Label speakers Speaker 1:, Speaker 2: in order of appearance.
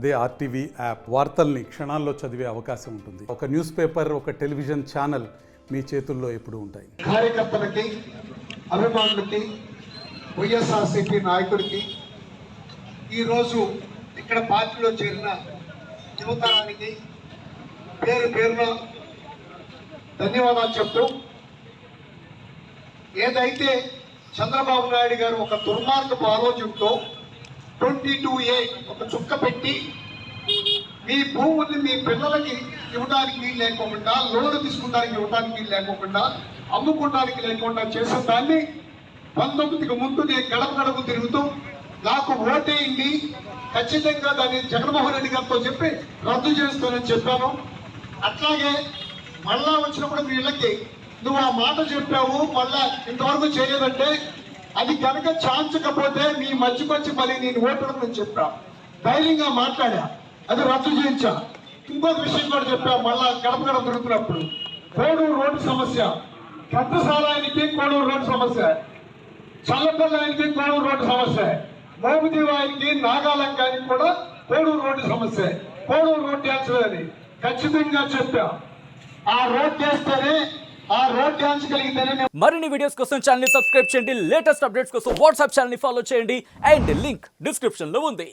Speaker 1: అదే RTV app వార్తల్ని క్షణాల్లో చదివే అవకాశం ఉంటుంది. ఒక న్యూస్ పేపర్, ఒక టెలివిజన్ ఛానల్ మీ చేతుల్లో ఎప్పుడూ ఉంటాయి.
Speaker 2: కార్యకర్తలకి, అభిమానులకి, వైఎస్ఆర్సీపీ నాయకుడికి, ఈరోజు ఇక్కడ పార్టీలో చేరిన యువతరానికి పేరు పేరున ధన్యవాదాలు చెప్తూ, ఏదైతే చంద్రబాబు నాయుడు గారు ఒక దుర్మార్గపు ఆలోచనతో 22A ఒక చుక్క పెట్టి మీ భూముల్ని మీ పిల్లలకి ఇవ్వడానికి వీలు లేకోకుండా, లోన్లు తీసుకోవడానికి ఇవ్వడానికి వీలు లేకోకుండా, అమ్ముకోవడానికి లేకుండా చేసిన దాన్ని 19కి ముందు నేను గడప గడప తిరుగుతూ నాకు ఓటేయండి, ఖచ్చితంగా దాన్ని జగన్మోహన్ రెడ్డి గారితో చెప్పి రద్దు చేస్తానని చెప్పాను. అట్లాగే మళ్ళా వచ్చినప్పుడు వీళ్ళకి నువ్వు ఆ మాట చెప్పావు, మళ్ళా ఇంతవరకు చేయలేదంటే అది కనుక చాంచకపోతే మీ మధ్యకొచ్చి మళ్ళీ నేను ఓటర్ని చెప్పా, ధైర్యంగా మాట్లాడా, అది రద్దు చేయించా. ఇంకొక విషయం కూడా చెప్పా, మళ్ళా గడప గడప తిరుగుతున్నప్పుడు కోడూరు రోడ్డు సమస్య, పెద్దసాలానికి కోడూరు రోడ్డు సమస్య, చల్లపల్లానికి కోడూరు రోడ్డు సమస్య, మోముదేవానికి నాగాలంకానికి కూడా కోడూరు రోడ్డు సమస్య. కోడూరు రోడ్డు వేయించలేదని ఖచ్చితంగా చెప్పా. ఆ రోడ్ చేస్తేనే, ఆ రోడ్ డాన్స్ కలిగితేనే.
Speaker 3: మరిన్ని వీడియోస్ కోసం ఛానల్ ని సబ్స్క్రైబ్ చేయండి, లేటెస్ట్ అప్డేట్స్ కోసం వాట్సాప్ ఛానల్ ని ఫాలో చేయండి అండ్ లింక్ డిస్క్రిప్షన్ లో ఉంది.